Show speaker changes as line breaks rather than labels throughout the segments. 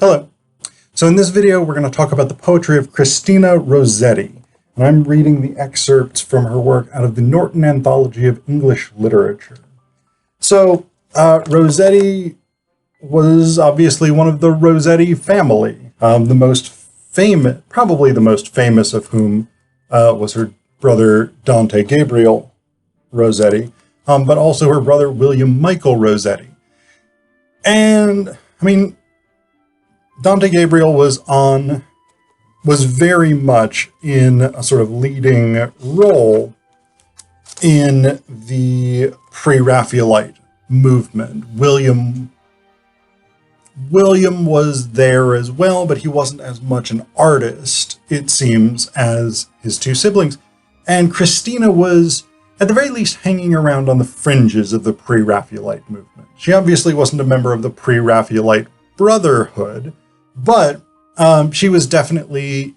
Hello. So in this video, we're going to talk about the poetry of Christina Rossetti. And I'm reading the excerpts from her work out of the Norton Anthology of English Literature. So Rossetti was obviously one of the Rossetti family. The most famous, probably the most famous of whom was her brother Dante Gabriel Rossetti, but also her brother William Michael Rossetti. And I mean, Dante Gabriel was very much in a sort of leading role in the Pre-Raphaelite movement. William was there as well, but he wasn't as much an artist, it seems, as his two siblings. And Christina was, at the very least, hanging around on the fringes of the Pre-Raphaelite movement. She obviously wasn't a member of the Pre-Raphaelite Brotherhood, but she was definitely,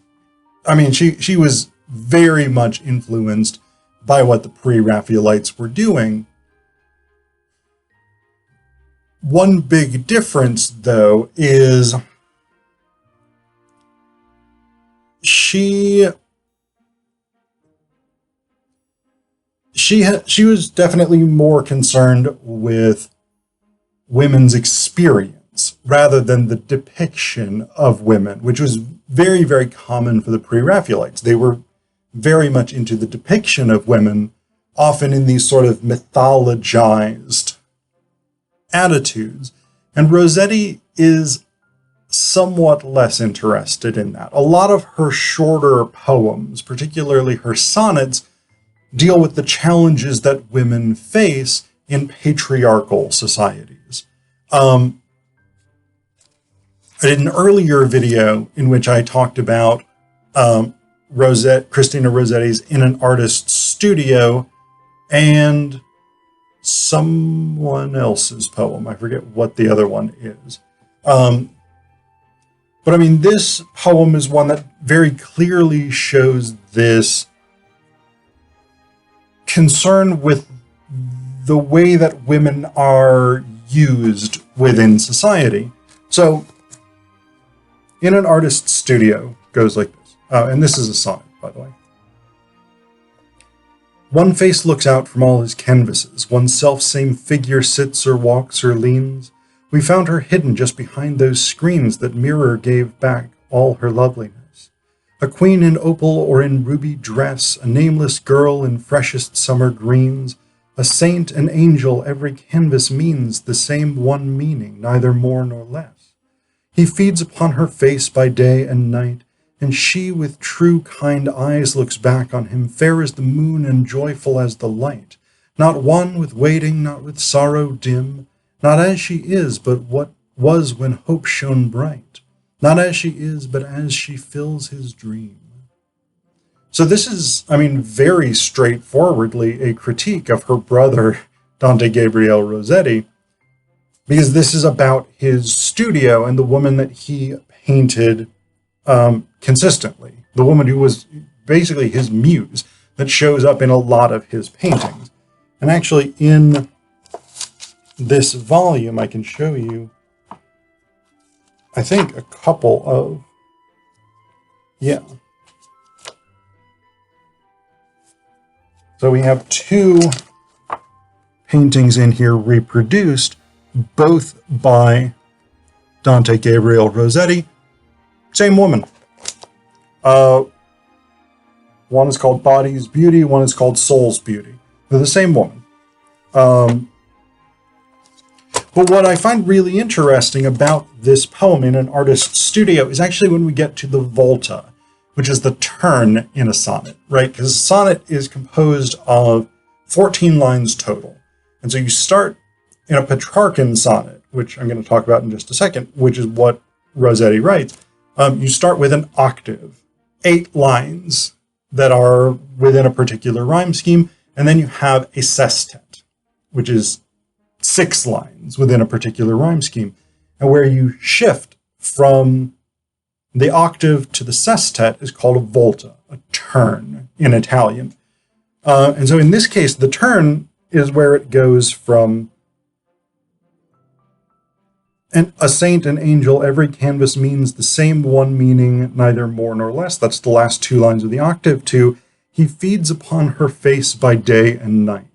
she was very much influenced by what the Pre-Raphaelites were doing. One big difference, though, is she was definitely more concerned with women's experience rather than the depiction of women, which was very, very common for the Pre-Raphaelites. They were very much into the depiction of women, often in these sort of mythologized attitudes. And Rossetti is somewhat less interested in that. A lot of her shorter poems, particularly her sonnets, deal with the challenges that women face in patriarchal societies. I did an earlier video in which I talked about Christina Rossetti's In an Artist's Studio and someone else's poem. I forget what the other one is. But I mean, this poem is one that very clearly shows this concern with the way that women are used within society. So, In an Artist's Studio goes like this. And this is a sonnet, by the way. One face looks out from all his canvases. One self-same figure sits or walks or leans. We found her hidden just behind those screens that mirror gave back all her loveliness. A queen in opal or in ruby dress, a nameless girl in freshest summer greens, a saint, an angel, every canvas means the same one meaning, neither more nor less. He feeds upon her face by day and night, and she with true kind eyes looks back on him, fair as the moon and joyful as the light, not one with waiting, not with sorrow dim, not as she is, but what was when hope shone bright, not as she is, but as she fills his dream. So this is, very straightforwardly a critique of her brother, Dante Gabriel Rossetti, because this is about his studio and the woman that he painted consistently, the woman who was basically his muse that shows up in a lot of his paintings. And actually in this volume, I can show you, I think, a couple of, So we have two paintings in here reproduced, both by Dante Gabriel Rossetti, same woman. One is called Body's Beauty, one is called Soul's Beauty. They're the same woman. But what I find really interesting about this poem, In an Artist's Studio, is actually when we get to the volta, which is the turn in a sonnet, right? Because a sonnet is composed of 14 lines total. And so you start in a Petrarchan sonnet, which I'm going to talk about in just a second, which is what Rossetti writes. You start with an octave, 8 lines that are within a particular rhyme scheme, and then you have a sestet, which is 6 lines within a particular rhyme scheme, and where you shift from the octave to the sestet is called a volta, a turn in Italian. And so in this case, the turn is where it goes from And a saint, an angel, every canvas means the same one meaning, neither more nor less. That's the last two lines of the octave to, he feeds upon her face by day and night.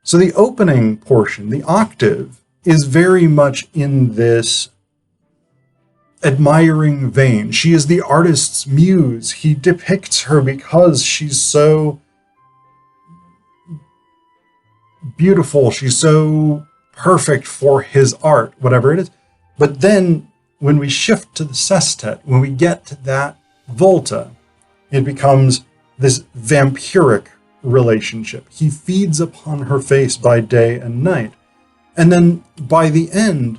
So the opening portion, the octave, is very much in this admiring vein. She is the artist's muse. He depicts her because she's so beautiful. She's so perfect for his art, whatever it is. But then when we shift to the sestet, when we get to that volta, it becomes this vampiric relationship. He feeds upon her face by day and night. And then by the end,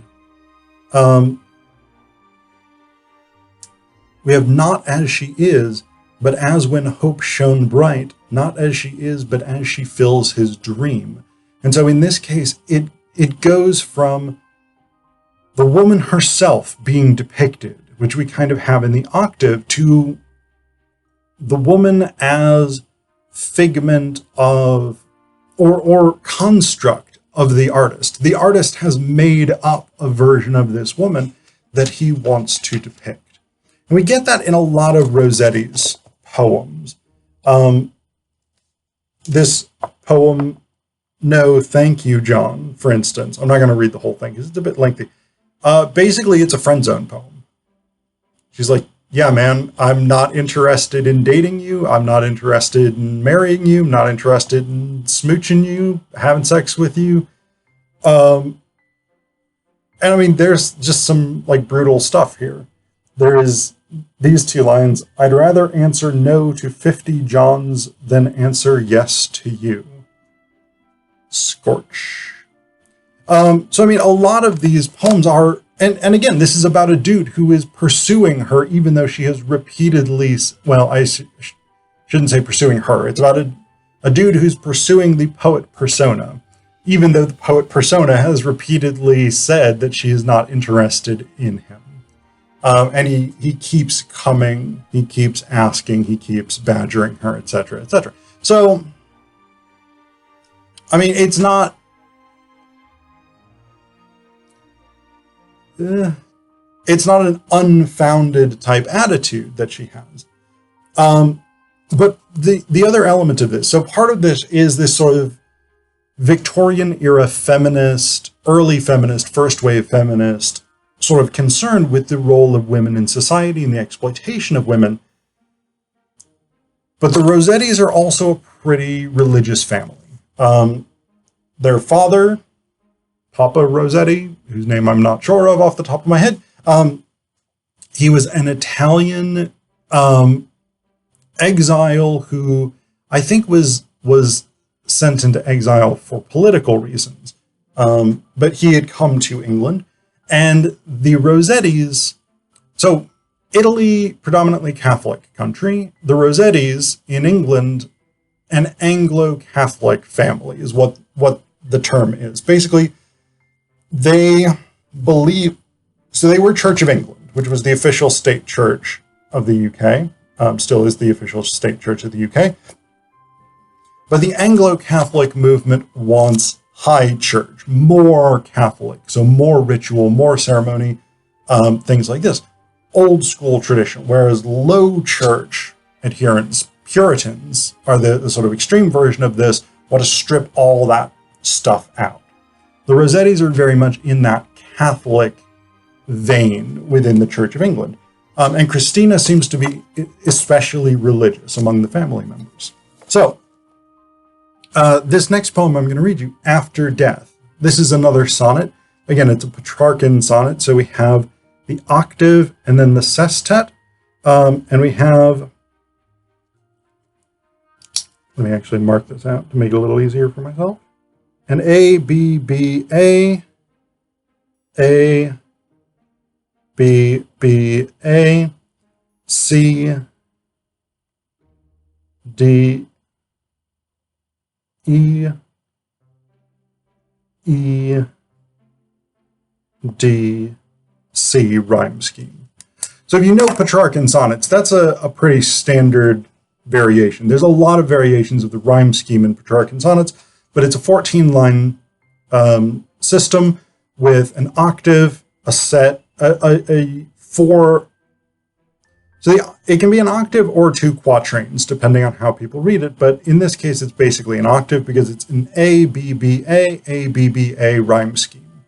we have not as she is, but as when hope shone bright, not as she is, but as she fills his dream. And so in this case, it goes from the woman herself being depicted, which we kind of have in the octave, to the woman as figment of, or construct of the artist. The artist has made up a version of this woman that he wants to depict. And we get that in a lot of Rossetti's poems. This poem, No Thank You, John, for instance, I'm not going to read the whole thing because it's a bit lengthy. Basically, it's a friend zone poem. She's like, yeah, man, I'm not interested in dating you. I'm not interested in marrying you. I'm not interested in smooching you, having sex with you. And I mean, there's just some like brutal stuff here. There is these two lines, I'd rather answer no to 50 Johns than answer yes to you. Scorch. So, I mean, a lot of these poems are, and again, this is about a dude who is pursuing her, even though she has repeatedly, well, I shouldn't say pursuing her. It's about a dude who's pursuing the poet persona, even though the poet persona has repeatedly said that she is not interested in him. And he keeps coming, he keeps asking, he keeps badgering her, etc., etc. So, I mean, it's not, it's not an unfounded type attitude that she has. But the other element of this, so part of this is this sort of Victorian era feminist, early feminist, first wave feminist, sort of concerned with the role of women in society and the exploitation of women. But the Rossettis are also a pretty religious family. Their father, Papa Rossetti, whose name I'm not sure of off the top of my head, he was an Italian exile who I think was sent into exile for political reasons. But he had come to England. And the Rossettis, so Italy, predominantly Catholic country, the Rossettis in England, an Anglo-Catholic family is what the term is. Basically, they believe, so they were Church of England, which was the official state church of the UK, still is the official state church of the UK. But the Anglo-Catholic movement wants high church, more Catholic, so more ritual, more ceremony, things like this. Old school tradition, whereas low church adherents, Puritans, are the sort of extreme version of this, want to strip all that stuff out. The Rossettis are very much in that Catholic vein within the Church of England. And Christina seems to be especially religious among the family members. So, this next poem I'm going to read you, After Death. This is another sonnet. Again, it's a Petrarchan sonnet, so we have the octave and then the sestet. And we have, let me actually mark this out to make it a little easier for myself. An A, B, B, A, B, B, A, C, D, E, E, D, C rhyme scheme. So if you know Petrarchan sonnets, that's a pretty standard variation. There's a lot of variations of the rhyme scheme in Petrarchan sonnets, but it's a 14-line system with an octave, a set, a four. So it can be an octave or two quatrains, depending on how people read it. But in this case, it's basically an octave because it's an A-B-B-A rhyme scheme.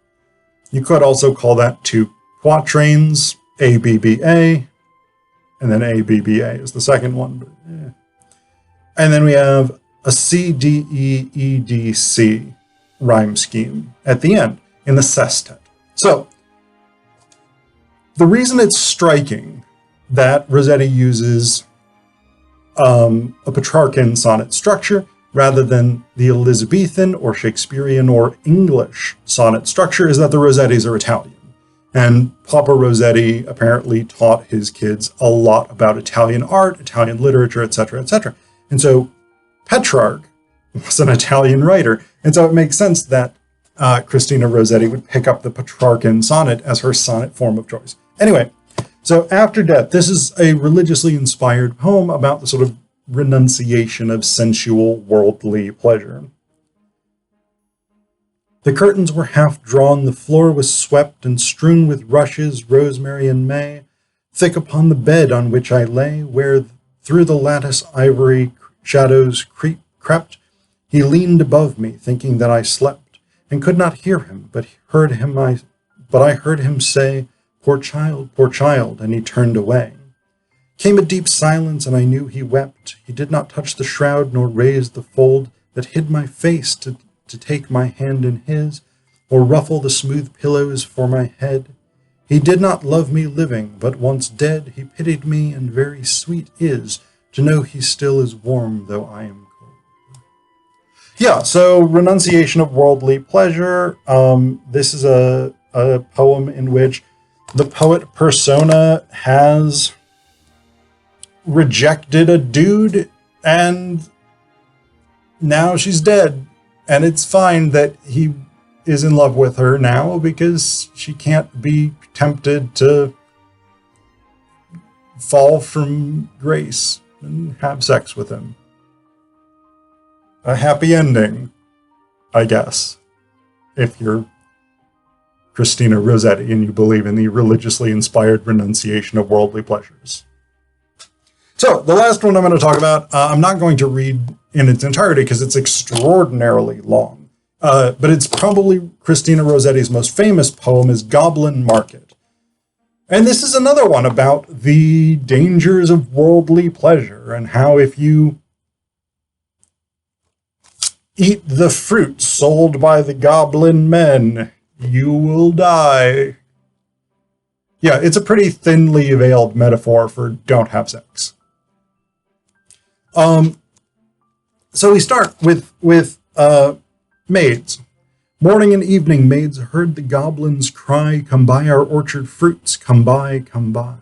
You could also call that two quatrains, A-B-B-A, and then A-B-B-A is the second one. But, yeah. And then we have a C-D-E-E-D-C rhyme scheme at the end in the sestet. So the reason it's striking that Rossetti uses a Petrarchan sonnet structure rather than the Elizabethan or Shakespearean or English sonnet structure is that the Rossettis are Italian. And Papa Rossetti apparently taught his kids a lot about Italian art, Italian literature, etc., etc. And so Petrarch was an Italian writer. And so it makes sense that Christina Rossetti would pick up the Petrarchan sonnet as her sonnet form of choice. Anyway, so After Death, this is a religiously inspired poem about the sort of renunciation of sensual, worldly pleasure. The curtains were half drawn, the floor was swept and strewn with rushes, rosemary, and may. Thick upon the bed on which I lay, where through the lattice ivory shadows crept, he leaned above me, thinking that I slept, and could not hear him, but I heard him say, poor child, and he turned away. Came a deep silence, and I knew he wept. He did not touch the shroud, nor raise the fold that hid my face to take my hand in his, or ruffle the smooth pillows for my head. He did not love me living, but once dead, he pitied me, and very sweet is to know he still is warm, though I am cold. Yeah, so renunciation of worldly pleasure. This is a poem in which the poet persona has rejected a dude, and now she's dead. And it's fine that he is in love with her now because she can't be tempted to fall from grace and have sex with him. A happy ending, I guess, if you're Christina Rossetti and you believe in the religiously inspired renunciation of worldly pleasures. So the last one I'm going to talk about, I'm not going to read in its entirety because it's extraordinarily long. But it's probably Christina Rossetti's most famous poem is Goblin Market. And this is another one about the dangers of worldly pleasure and how if you eat the fruit sold by the goblin men, you will die. Yeah, it's a pretty thinly veiled metaphor for don't have sex. So we start with maids. Morning and evening maids heard the goblins cry, come buy our orchard fruits, come buy, come buy.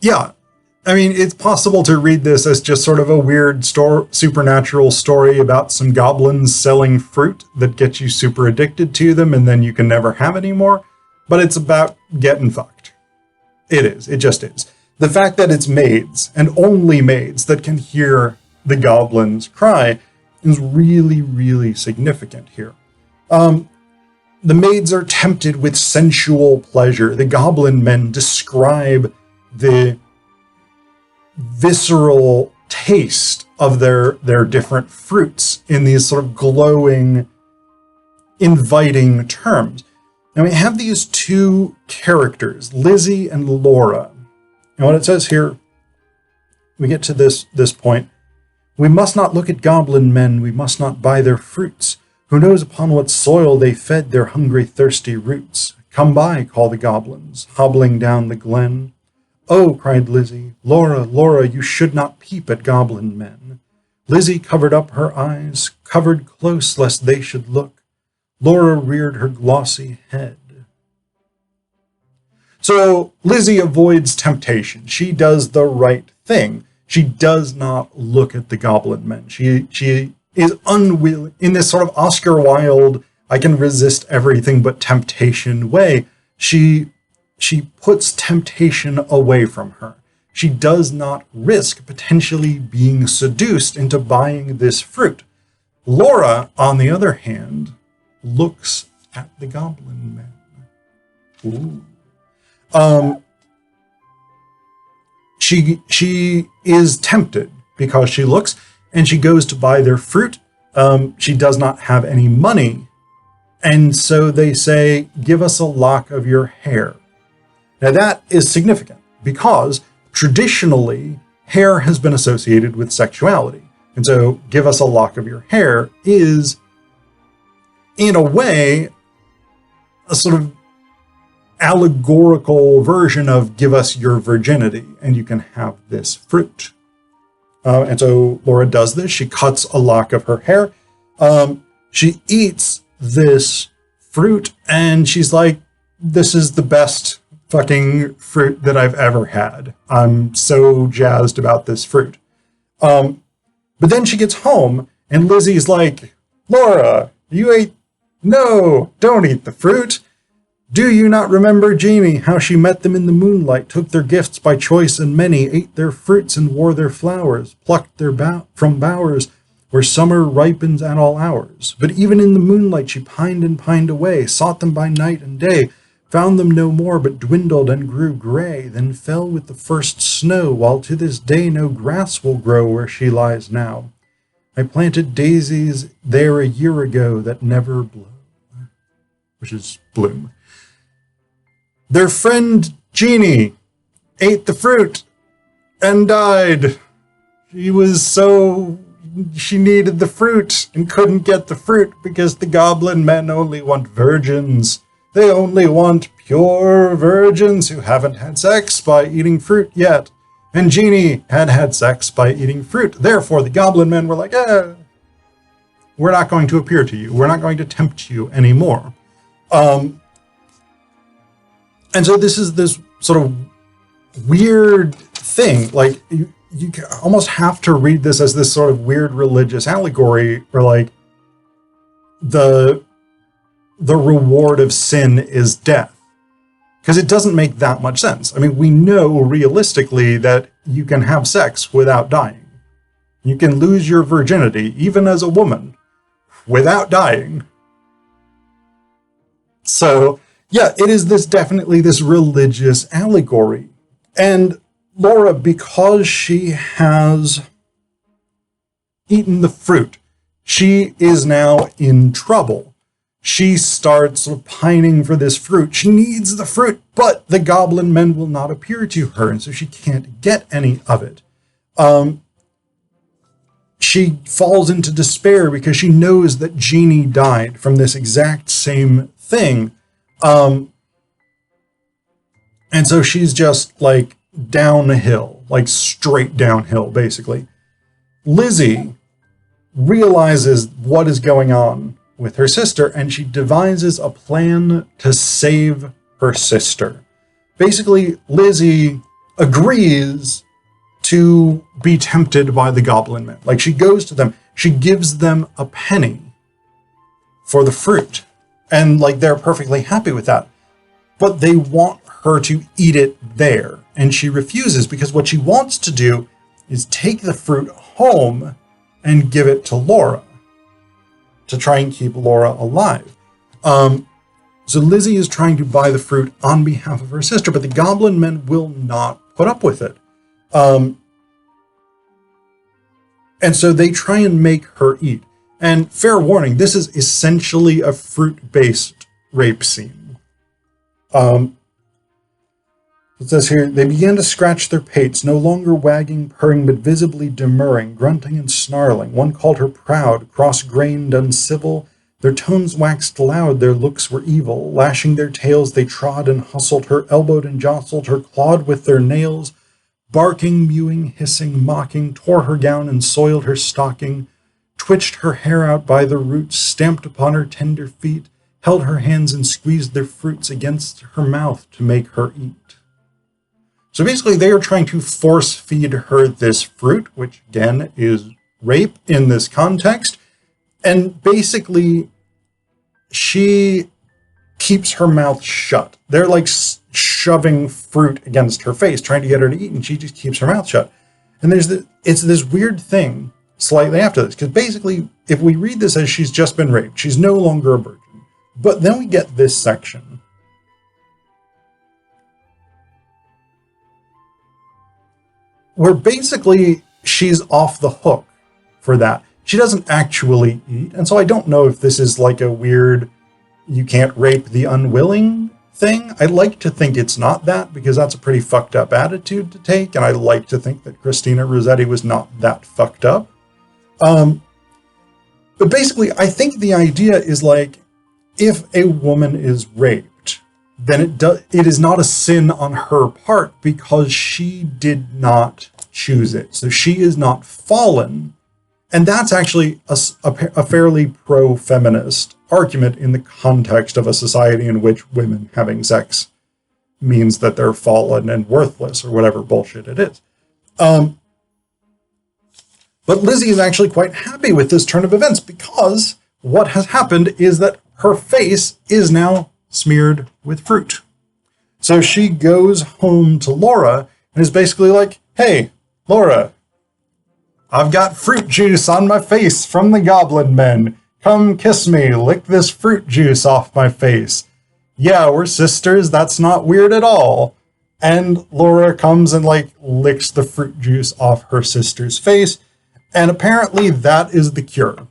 Yeah, I mean, it's possible to read this as just sort of a weird supernatural story about some goblins selling fruit that gets you super addicted to them and then you can never have any more. But it's about getting fucked. It is. It just is. The fact that it's maids and only maids that can hear the goblins cry is really, really significant here. The maids are tempted with sensual pleasure. The goblin men describe the visceral taste of their different fruits in these sort of glowing, inviting terms. Now we have these two characters, Lizzie and Laura. And what it says here, we get to this point. We must not look at goblin men, we must not buy their fruits. Who knows upon what soil they fed their hungry, thirsty roots? Come by, call the goblins, hobbling down the glen. Oh, cried Lizzie, Laura, Laura, you should not peep at goblin men. Lizzie covered up her eyes, covered close lest they should look. Laura reared her glossy head. So Lizzie avoids temptation. She does the right thing. She does not look at the goblin men. She is unwilling, in this sort of Oscar Wilde, I can resist everything but temptation way. She puts temptation away from her. She does not risk potentially being seduced into buying this fruit. Laura, on the other hand, looks at the Goblin Men. Ooh. She is tempted because she looks, and she goes to buy their fruit. She does not have any money, and so they say, "Give us a lock of your hair." Now that is significant because traditionally hair has been associated with sexuality, and so "give us a lock of your hair" is, in a way, a sort of allegorical version of "give us your virginity and you can have this fruit." And so Laura does this. She cuts a lock of her hair. She eats this fruit and she's like, "This is the best fucking fruit that I've ever had. I'm so jazzed about this fruit." But then she gets home and Lizzie's like, "Laura, no, don't eat the fruit. Do you not remember Jeannie, how she met them in the moonlight, took their gifts by choice and many, ate their fruits and wore their flowers, plucked from bowers where summer ripens at all hours. But even in the moonlight she pined and pined away, sought them by night and day, found them no more, but dwindled and grew gray, then fell with the first snow, while to this day no grass will grow where she lies now. I planted daisies there a year ago that never blow," which is bloom. "Their friend Jeannie ate the fruit and died. She needed the fruit and couldn't get the fruit because the Goblin Men only want virgins. They only want pure virgins who haven't had sex by eating fruit yet. And Jeannie had sex by eating fruit. Therefore, the Goblin Men were like, we're not going to appear to you. We're not going to tempt you anymore." And so this is this sort of weird thing. Like, you almost have to read this as this sort of weird religious allegory where, like, the reward of sin is death. Because it doesn't make that much sense. I mean, we know realistically that you can have sex without dying. You can lose your virginity, even as a woman, without dying. So, yeah, it is definitely this religious allegory. And Laura, because she has eaten the fruit, she is now in trouble. She starts sort of pining for this fruit. She needs the fruit, but the Goblin Men will not appear to her, and so she can't get any of it. She falls into despair because she knows that Jeannie died from this exact same thing. And so she's just like downhill, like straight downhill, basically. Lizzie realizes what is going on with her sister, and she devises a plan to save her sister. Basically, Lizzie agrees to be tempted by the Goblin Men. Like, she goes to them, she gives them a penny for the fruit, and like they're perfectly happy with that. But they want her to eat it there, and she refuses because what she wants to do is take the fruit home and give it to Laura to try and keep Laura alive. So Lizzie is trying to buy the fruit on behalf of her sister, but the Goblin Men will not put up with it. And so they try and make her eat. And fair warning, this is essentially a fruit-based rape scene. It says here, "They began to scratch their pates, no longer wagging, purring, but visibly demurring, grunting and snarling. One called her proud, cross-grained, uncivil. Their tones waxed loud, their looks were evil. Lashing their tails, they trod and hustled her, elbowed and jostled her, clawed with their nails, barking, mewing, hissing, mocking, tore her gown and soiled her stocking, twitched her hair out by the roots, stamped upon her tender feet, held her hands and squeezed their fruits against her mouth to make her eat." So basically, they are trying to force feed her this fruit, which again is rape in this context. And basically, she keeps her mouth shut. They're like shoving fruit against her face, trying to get her to eat, and she just keeps her mouth shut. And it's this weird thing. slightly after this, because basically, if we read this as she's just been raped, she's no longer a virgin. But then we get this section. Where basically she's off the hook for that. She doesn't actually eat, and so I don't know if this is like a weird, you can't rape the unwilling thing. I like to think it's not that, because that's a pretty fucked up attitude to take, and I like to think that Christina Rossetti was not that fucked up. But basically, I think the idea is like, if a woman is raped, then it is not a sin on her part because she did not choose it. So she is not fallen. And that's actually a fairly pro-feminist argument in the context of a society in which women having sex means that they're fallen and worthless or whatever bullshit it is. But Lizzie is actually quite happy with this turn of events because what has happened is that her face is now smeared with fruit. So she goes home to Laura and is basically like, hey, Laura, I've got fruit juice on my face from the Goblin Men. Come kiss me, lick this fruit juice off my face. Yeah, we're sisters, that's not weird at all. And Laura comes and like licks the fruit juice off her sister's face. And apparently that is the cure.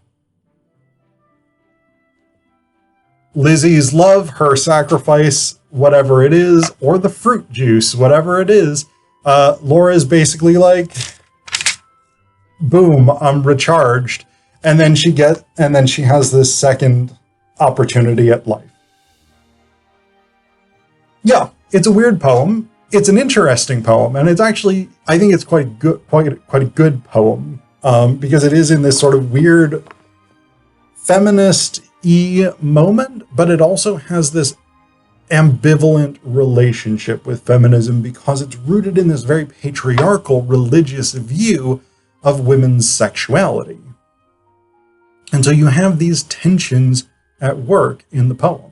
Lizzie's love, her sacrifice, whatever it is, or the fruit juice, whatever it is, Laura is basically like, boom, I'm recharged. And then she has this second opportunity at life. Yeah, it's a weird poem. It's an interesting poem, and it's actually, I think it's quite a good poem, because it is in this sort of weird feminist-y moment, but it also has this ambivalent relationship with feminism because it's rooted in this very patriarchal religious view of women's sexuality. And so you have these tensions at work in the poem.